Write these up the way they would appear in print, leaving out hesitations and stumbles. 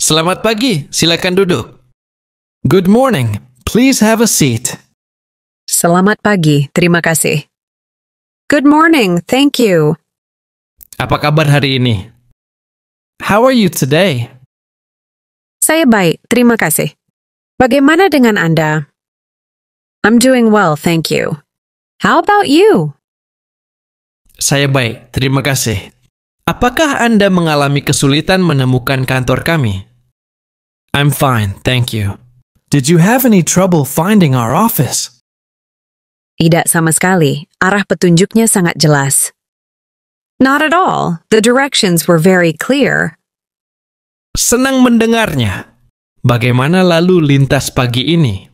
Selamat pagi, silakan duduk. Good morning, please have a seat. Selamat pagi, terima kasih. Good morning, thank you. Apa kabar hari ini? How are you today? Saya baik, terima kasih. Bagaimana dengan Anda? I'm doing well, thank you. How about you? Saya baik, terima kasih. Apakah Anda mengalami kesulitan menemukan kantor kami? I'm fine, thank you. Did you have any trouble finding our office? Tidak sama sekali, arah petunjuknya sangat jelas. Not at all, the directions were very clear. Senang mendengarnya. Bagaimana lalu lintas pagi ini?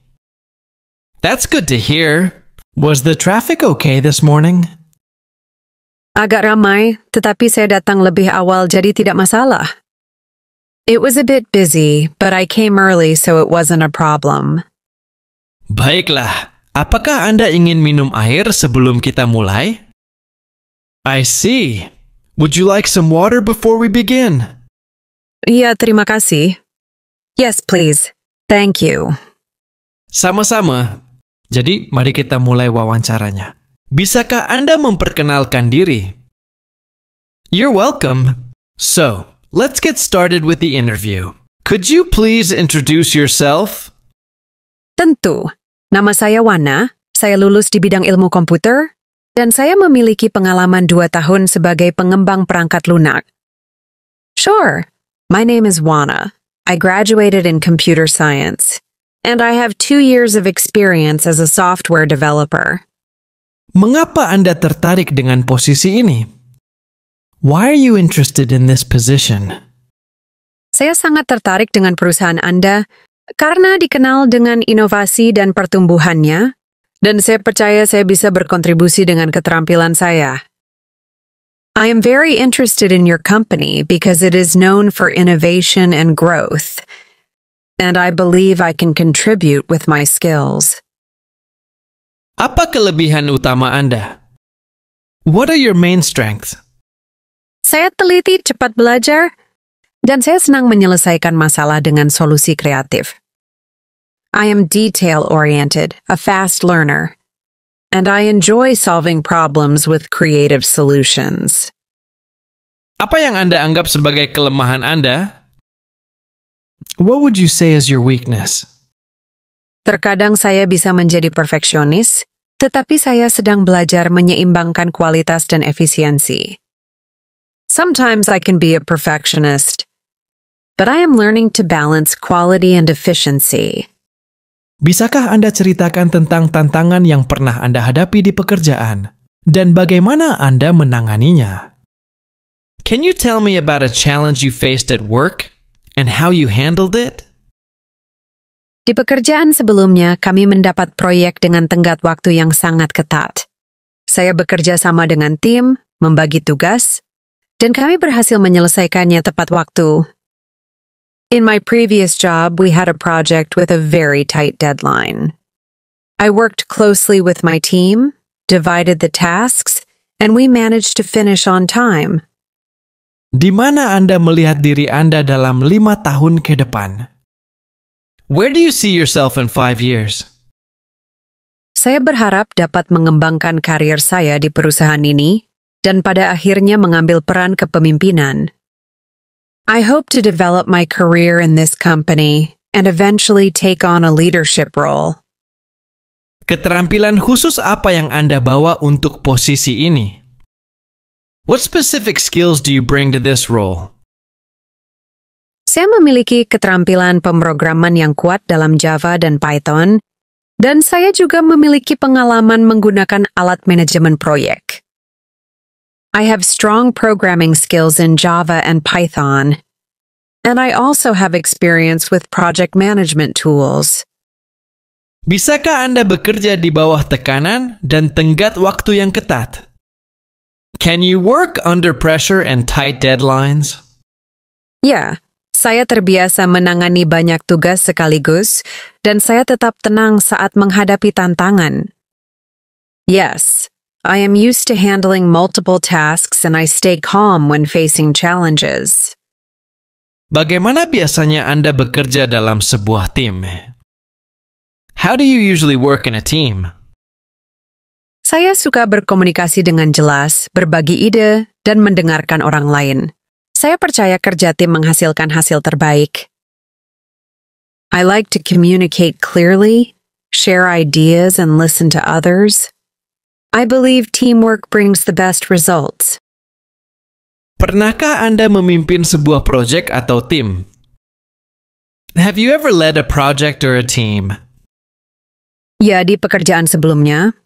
That's good to hear. Was the traffic okay this morning? Agak ramai, tetapi saya datang lebih awal jadi tidak masalah. It was a bit busy, but I came early so it wasn't a problem. Baiklah, apakah Anda ingin minum air sebelum kita mulai? I see. Would you like some water before we begin? Iya, terima kasih. Yes, please. Thank you. Sama-sama. Jadi, mari kita mulai wawancaranya. Bisakah Anda memperkenalkan diri? You're welcome. So, let's get started with the interview. Could you please introduce yourself? Tentu. Nama saya Wana, saya lulus di bidang ilmu komputer, dan saya memiliki pengalaman 2 tahun sebagai pengembang perangkat lunak. Sure, my name is Wana. I graduated in computer science, and I have 2 years of experience as a software developer. Mengapa Anda tertarik dengan posisi ini? Why are you interested in this position? Saya sangat tertarik dengan perusahaan Anda karena dikenal dengan inovasi dan pertumbuhannya, dan saya percaya saya bisa berkontribusi dengan keterampilan saya. I am very interested in your company because it is known for innovation and growth, and I believe I can contribute with my skills. Apa kelebihan utama Anda? What are your main strengths? Saya teliti, cepat belajar, dan saya senang menyelesaikan masalah dengan solusi kreatif. I am detail-oriented, a fast learner, and I enjoy solving problems with creative solutions. Apa yang Anda anggap sebagai kelemahan Anda? What would you say is your weakness? Terkadang saya bisa menjadi perfeksionis, tetapi saya sedang belajar menyeimbangkan kualitas dan efisiensi. Sometimes I can be a perfectionist, but I am learning to balance quality and efficiency. Bisakah Anda ceritakan tentang tantangan yang pernah Anda hadapi di pekerjaan dan bagaimana Anda menanganinya? Can you tell me about a challenge you faced at work and how you handled it? Di pekerjaan sebelumnya, kami mendapat proyek dengan tenggat waktu yang sangat ketat. Saya bekerja sama dengan tim, membagi tugas, dan kami berhasil menyelesaikannya tepat waktu. In my previous job, we had a project with a very tight deadline. I worked closely with my team, divided the tasks, and we managed to finish on time. Di mana Anda melihat diri Anda dalam 5 tahun ke depan? Where do you see yourself in 5 years? Saya berharap dapat mengembangkan karir saya di perusahaan ini dan pada akhirnya mengambil peran kepemimpinan. I hope to develop my career in this company and eventually take on a leadership role. Keterampilan khusus apa yang Anda bawa untuk posisi ini? What specific skills do you bring to this role? Saya memiliki keterampilan pemrograman yang kuat dalam Java dan Python, dan saya juga memiliki pengalaman menggunakan alat manajemen proyek. I have strong programming skills in Java and Python, and I also have experience with project management tools. Bisakah Anda bekerja di bawah tekanan dan tenggat waktu yang ketat? Can you work under pressure and tight deadlines? Ya, saya terbiasa menangani banyak tugas sekaligus, dan saya tetap tenang saat menghadapi tantangan. Yes, I am used to handling multiple tasks and I stay calm when facing challenges. Bagaimana biasanya Anda bekerja dalam sebuah tim? How do you usually work in a team? Saya suka berkomunikasi dengan jelas, berbagi ide, dan mendengarkan orang lain. Saya percaya kerja tim menghasilkan hasil terbaik. I like to communicate clearly, share ideas, and listen to others. I believe teamwork brings the best results. Pernahkah Anda memimpin sebuah proyek atau tim? Have you ever led a project or a team? Ya, di pekerjaan sebelumnya,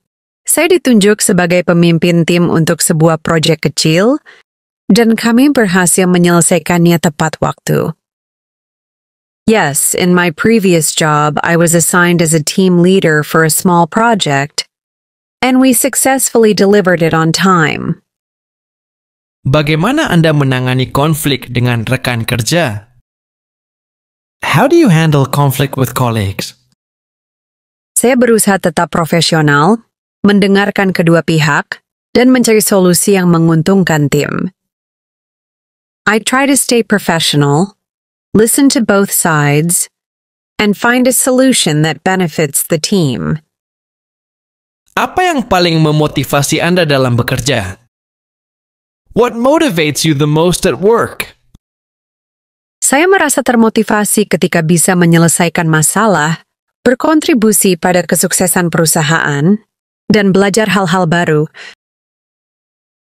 saya ditunjuk sebagai pemimpin tim untuk sebuah proyek kecil, dan kami berhasil menyelesaikannya tepat waktu. Yes, in my previous job, I was assigned as a team leader for a small project, and we successfully delivered it on time. Bagaimana Anda menangani konflik dengan rekan kerja? How do you handle conflict with colleagues? Saya berusaha tetap profesional, mendengarkan kedua pihak, dan mencari solusi yang menguntungkan tim. I try to stay professional, listen to both sides, and find a solution that benefits the team. Apa yang paling memotivasi Anda dalam bekerja? What motivates you the most at work? Saya merasa termotivasi ketika bisa menyelesaikan masalah, berkontribusi pada kesuksesan perusahaan, dan belajar hal-hal baru.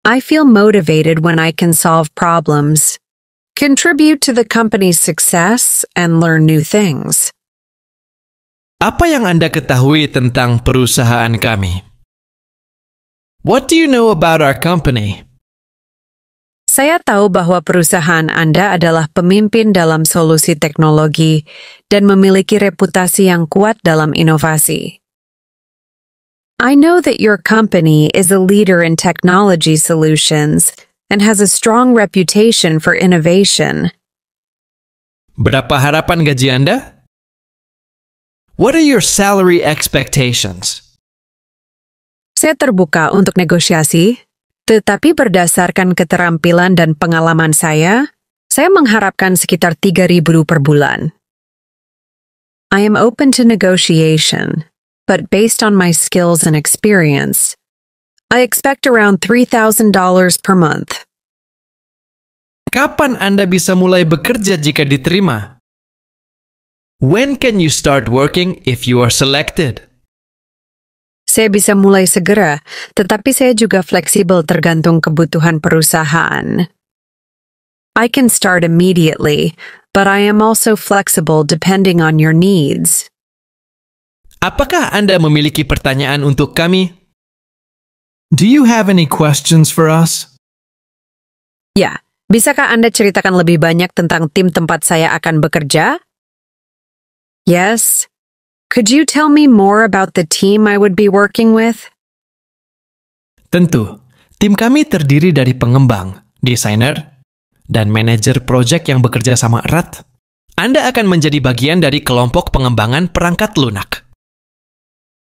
I feel motivated when I can solve problems, contribute to the company's success, and learn new things. Apa yang Anda ketahui tentang perusahaan kami? What do you know about our company? Saya tahu bahwa perusahaan Anda adalah pemimpin dalam solusi teknologi dan memiliki reputasi yang kuat dalam inovasi. I know that your company is a leader in technology solutions and has a strong reputation for innovation. Berapa harapan gaji Anda? What are your salary expectations? Saya terbuka untuk negosiasi, tetapi berdasarkan keterampilan dan pengalaman saya mengharapkan sekitar 3.000 per bulan. I am open to negotiation, but based on my skills and experience, I expect around $3,000 per month. Kapan Anda bisa mulai bekerja jika diterima? When can you start working if you are selected? Saya bisa mulai segera, tetapi saya juga fleksibel tergantung kebutuhan perusahaan. I can start immediately, but I am also flexible depending on your needs. Apakah Anda memiliki pertanyaan untuk kami? Do you have any questions for us? Ya, bisakah Anda ceritakan lebih banyak tentang tim tempat saya akan bekerja? Yes. Could you tell me more about the team I would be working with? Tentu, tim kami terdiri dari pengembang, desainer, dan manajer proyek yang bekerja sama erat. Anda akan menjadi bagian dari kelompok pengembangan perangkat lunak.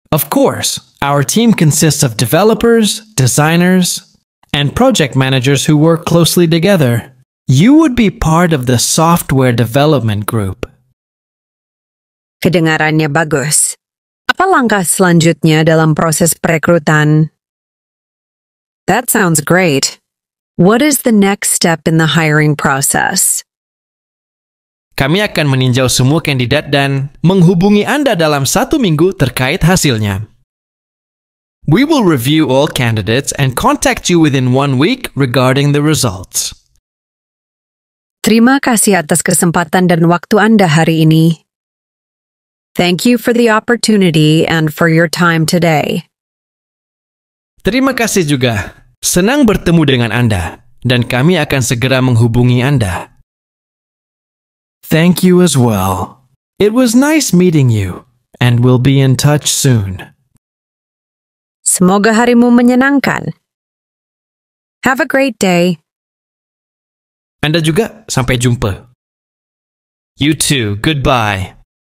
Of course, our team consists of developers, designers, and project managers who work closely together. You would be part of the software development group. Kedengarannya bagus. Apa langkah selanjutnya dalam proses perekrutan? That sounds great. What is the next step in the hiring process? Kami akan meninjau semua kandidat dan menghubungi Anda dalam 1 minggu terkait hasilnya. We will review all candidates and contact you within 1 week regarding the results. Terima kasih atas kesempatan dan waktu Anda hari ini. Thank you for the opportunity and for your time today. Terima kasih juga. Senang bertemu dengan Anda, dan kami akan segera menghubungi Anda. Thank you as well. It was nice meeting you, and we'll be in touch soon. Semoga harimu menyenangkan. Have a great day. Anda juga, sampai jumpa. You too, goodbye.